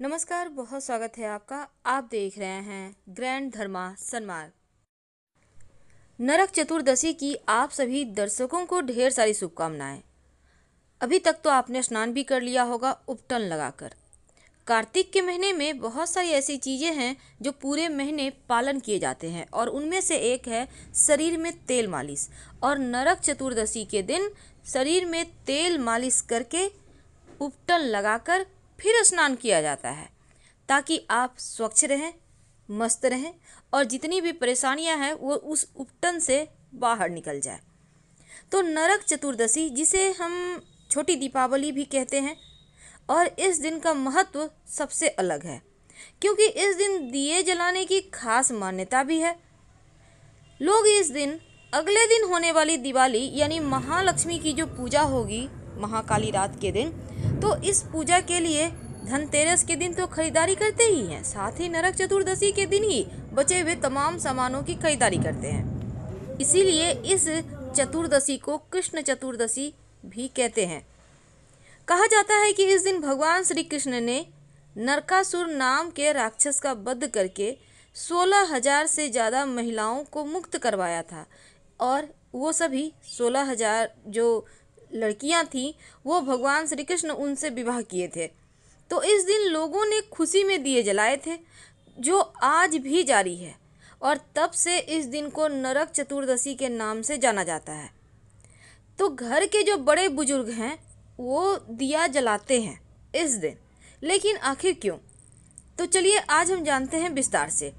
नमस्कार, बहुत स्वागत है आपका। आप देख रहे हैं ग्रैंड धर्मा सन्मार्ग। नरक चतुर्दशी की आप सभी दर्शकों को ढेर सारी शुभकामनाएं। अभी तक तो आपने स्नान भी कर लिया होगा उपटन लगाकर। कार्तिक के महीने में बहुत सारी ऐसी चीज़ें हैं जो पूरे महीने पालन किए जाते हैं और उनमें से एक है शरीर में तेल मालिश। और नरक चतुर्दशी के दिन शरीर में तेल मालिश करके उपटन लगाकर फिर स्नान किया जाता है ताकि आप स्वच्छ रहें, मस्त रहें और जितनी भी परेशानियां हैं वो उस उपटन से बाहर निकल जाए। तो नरक चतुर्दशी, जिसे हम छोटी दीपावली भी कहते हैं, और इस दिन का महत्व सबसे अलग है क्योंकि इस दिन दिए जलाने की खास मान्यता भी है। लोग इस दिन अगले दिन होने वाली दिवाली यानी महालक्ष्मी की जो पूजा होगी महाकाली रात के दिन, तो इस पूजा के लिए धनतेरस के दिन तो खरीदारी करते ही हैं, साथ ही नरक चतुर्दशी के दिन ही बचे हुए तमाम सामानों की खरीदारी करते हैं। इसीलिए इस चतुर्दशी को कृष्ण चतुर्दशी भी कहते हैं। कहा जाता है कि इस दिन भगवान श्री कृष्ण ने नरकासुर नाम के राक्षस का वध करके 16,000 से ज़्यादा महिलाओं को मुक्त करवाया था और वो सभी 16,000 जो लड़कियां थीं वो भगवान श्री कृष्ण उनसे विवाह किए थे। तो इस दिन लोगों ने खुशी में दिए जलाए थे, जो आज भी जारी है और तब से इस दिन को नरक चतुर्दशी के नाम से जाना जाता है। तो घर के जो बड़े बुजुर्ग हैं वो दिया जलाते हैं इस दिन, लेकिन आखिर क्यों? तो चलिए आज हम जानते हैं विस्तार से।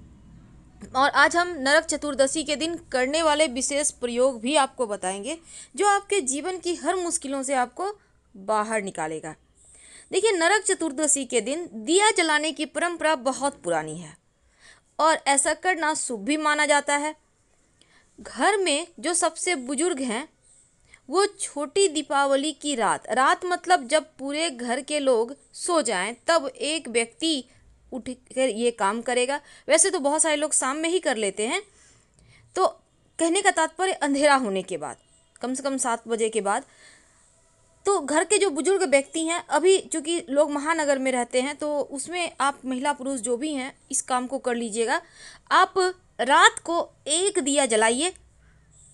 और आज हम नरक चतुर्दशी के दिन करने वाले विशेष प्रयोग भी आपको बताएंगे जो आपके जीवन की हर मुश्किलों से आपको बाहर निकालेगा। देखिए, नरक चतुर्दशी के दिन दिया जलाने की परंपरा बहुत पुरानी है और ऐसा करना शुभ भी माना जाता है। घर में जो सबसे बुजुर्ग हैं वो छोटी दीपावली की रात मतलब जब पूरे घर के लोग सो जाएं, तब एक व्यक्ति उठ कर ये काम करेगा। वैसे तो बहुत सारे लोग शाम में ही कर लेते हैं। तो कहने का तात्पर्य अंधेरा होने के बाद, कम से कम 7 बजे के बाद। तो घर के जो बुजुर्ग व्यक्ति हैं, अभी चूँकि लोग महानगर में रहते हैं तो उसमें आप महिला पुरुष जो भी हैं इस काम को कर लीजिएगा। आप रात को एक दिया जलाइए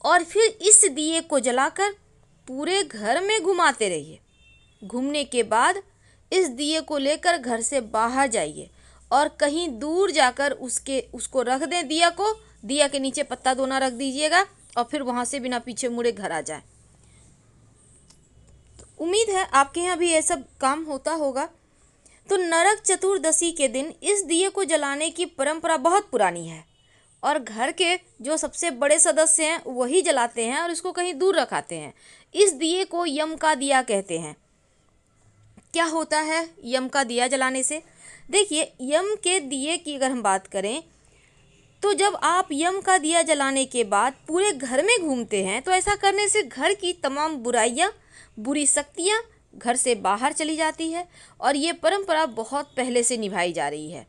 और फिर इस दिए को जलाकर पूरे घर में घुमाते रहिए। घूमने के बाद इस दिए को लेकर घर से बाहर जाइए और कहीं दूर जाकर उसको रख दें। दिया के नीचे पत्ता दोना रख दीजिएगा और फिर वहाँ से बिना पीछे मुड़े घर आ जाए। उम्मीद है आपके यहाँ भी ये सब काम होता होगा। तो नरक चतुर्दशी के दिन इस दिए को जलाने की परंपरा बहुत पुरानी है और घर के जो सबसे बड़े सदस्य हैं वही जलाते हैं और इसको कहीं दूर रखाते हैं। इस दिए को यम का दिया कहते हैं। क्या होता है यम का दिया जलाने से? देखिए, यम के दिए की अगर हम बात करें तो जब आप यम का दिया जलाने के बाद पूरे घर में घूमते हैं तो ऐसा करने से घर की तमाम बुराइयां, बुरी शक्तियां घर से बाहर चली जाती है और ये परंपरा बहुत पहले से निभाई जा रही है।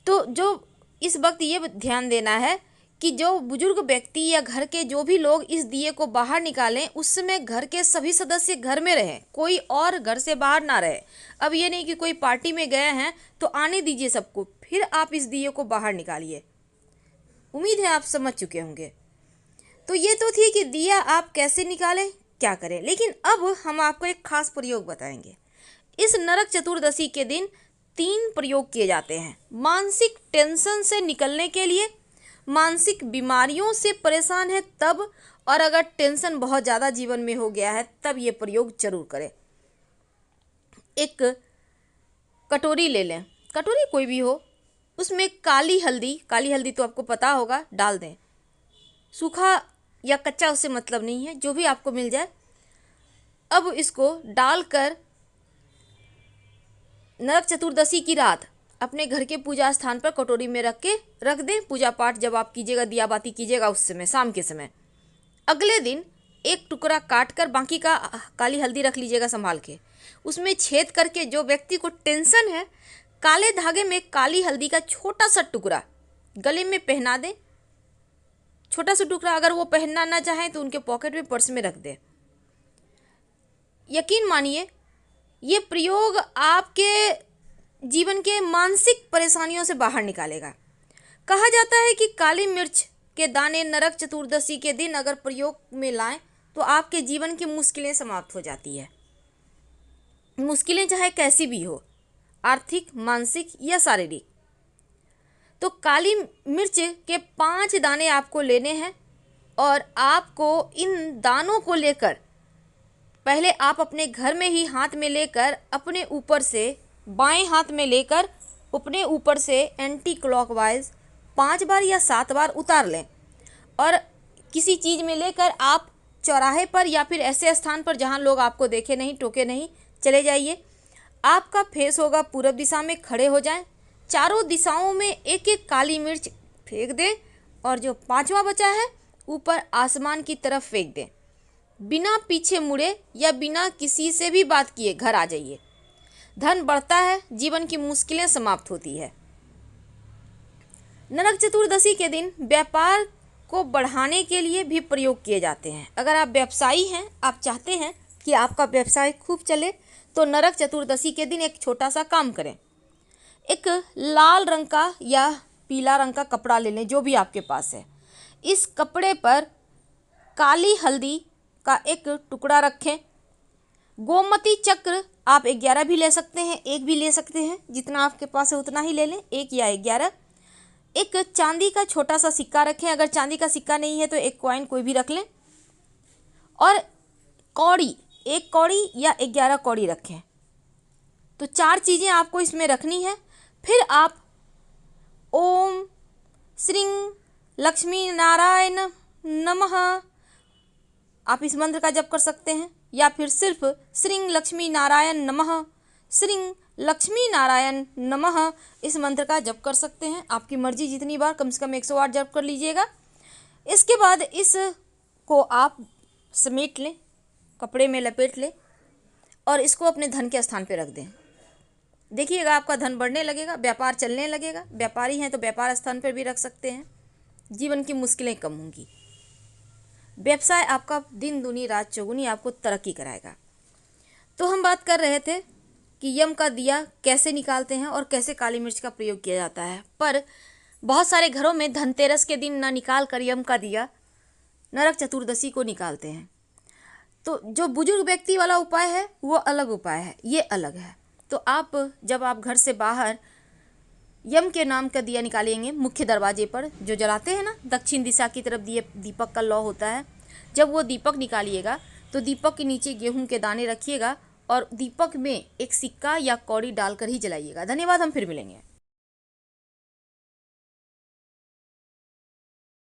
तो जो इस वक्त ये ध्यान देना है कि जो बुजुर्ग व्यक्ति या घर के जो भी लोग इस दिए को बाहर निकालें उस समय घर के सभी सदस्य घर में रहें, कोई और घर से बाहर ना रहे। अब ये नहीं कि कोई पार्टी में गए हैं तो आने दीजिए सबको, फिर आप इस दिए को बाहर निकालिए। उम्मीद है आप समझ चुके होंगे। तो ये तो थी कि दिया आप कैसे निकालें, क्या करें, लेकिन अब हम आपको एक खास प्रयोग बताएंगे। इस नरक चतुर्दशी के दिन 3 प्रयोग किए जाते हैं मानसिक टेंशन से निकलने के लिए, मानसिक बीमारियों से परेशान है तब, और अगर टेंशन बहुत ज़्यादा जीवन में हो गया है तब ये प्रयोग जरूर करें। एक कटोरी ले लें, कटोरी कोई भी हो, उसमें काली हल्दी तो आपको पता होगा, डाल दें। सूखा या कच्चा उससे मतलब नहीं है, जो भी आपको मिल जाए। अब इसको डालकर नरक चतुर्दशी की रात अपने घर के पूजा स्थान पर कटोरी में रख दें। पूजा पाठ जब आप कीजिएगा, दिया बाती कीजिएगा उस समय, शाम के समय। अगले दिन एक टुकड़ा काट कर बाकी का काली हल्दी रख लीजिएगा संभाल के। उसमें छेद करके जो व्यक्ति को टेंशन है, काले धागे में काली हल्दी का छोटा सा टुकड़ा गले में पहना दें। छोटा सा टुकड़ा अगर वो पहनना ना चाहें तो उनके पॉकेट में, पर्स में रख दें। यकीन मानिए ये प्रयोग आपके जीवन के मानसिक परेशानियों से बाहर निकालेगा। कहा जाता है कि काली मिर्च के दाने नरक चतुर्दशी के दिन अगर प्रयोग में लाएं तो आपके जीवन की मुश्किलें समाप्त हो जाती है। मुश्किलें चाहे कैसी भी हो, आर्थिक, मानसिक या शारीरिक। तो काली मिर्च के 5 दाने आपको लेने हैं और आपको इन दानों को लेकर पहले आप अपने घर में ही हाथ में लेकर अपने ऊपर से बाएं हाथ में लेकर अपने ऊपर से एंटी क्लॉकवाइज 5 बार या 7 बार उतार लें और किसी चीज़ में लेकर आप चौराहे पर या फिर ऐसे स्थान पर जहां लोग आपको देखे नहीं, टोके नहीं, चले जाइए। आपका फेस होगा पूर्व दिशा में, खड़े हो जाएं, चारों दिशाओं में एक एक काली मिर्च फेंक दें और जो 5वां बचा है ऊपर आसमान की तरफ फेंक दें। बिना पीछे मुड़े या बिना किसी से भी बात किए घर आ जाइए। धन बढ़ता है, जीवन की मुश्किलें समाप्त होती है। नरक चतुर्दशी के दिन व्यापार को बढ़ाने के लिए भी प्रयोग किए जाते हैं। अगर आप व्यवसायी हैं, आप चाहते हैं कि आपका व्यवसाय खूब चले, तो नरक चतुर्दशी के दिन एक छोटा सा काम करें। एक लाल रंग का या पीला रंग का कपड़ा ले लें, जो भी आपके पास है। इस कपड़े पर काली हल्दी का एक टुकड़ा रखें। गोमती चक्र आप 11 भी ले सकते हैं, एक भी ले सकते हैं, जितना आपके पास है उतना ही ले लें, 1 या 11। एक चांदी का छोटा सा सिक्का रखें, अगर चांदी का सिक्का नहीं है तो एक कॉइन कोई भी रख लें। और कौड़ी, 1 कौड़ी या 11 कौड़ी रखें। तो 4 चीज़ें आपको इसमें रखनी है। फिर आप ओम श्रीं लक्ष्मी नारायण नमः, आप इस मंत्र का जप कर सकते हैं, या फिर सिर्फ श्रीं लक्ष्मी नारायण नमः, श्रीं लक्ष्मी नारायण नमः इस मंत्र का जप कर सकते हैं। आपकी मर्जी, जितनी बार, कम से कम 108 जप कर लीजिएगा। इसके बाद इसको आप समेट लें, कपड़े में लपेट लें और इसको अपने धन के स्थान पे रख दें। देखिएगा आपका धन बढ़ने लगेगा, व्यापार चलने लगेगा। व्यापारी हैं तो व्यापार स्थान पर भी रख सकते हैं। जीवन की मुश्किलें कम होंगी। व्यवसाय आपका दिन दूनी रात चौगुनी आपको तरक्की कराएगा। तो हम बात कर रहे थे कि यम का दिया कैसे निकालते हैं और कैसे काली मिर्च का प्रयोग किया जाता है। पर बहुत सारे घरों में धनतेरस के दिन ना निकाल कर यम का दिया नरक चतुर्दशी को निकालते हैं। तो जो बुजुर्ग व्यक्ति वाला उपाय है वो अलग उपाय है, ये अलग है। तो आप जब आप घर से बाहर यम के नाम का दिया निकालेंगे, मुख्य दरवाजे पर जो जलाते हैं ना, दक्षिण दिशा की तरफ दीपक का लौ होता है, जब वो दीपक निकालिएगा तो दीपक के नीचे गेहूं के दाने रखिएगा और दीपक में एक सिक्का या कौड़ी डालकर ही जलाइएगा। धन्यवाद, हम फिर मिलेंगे।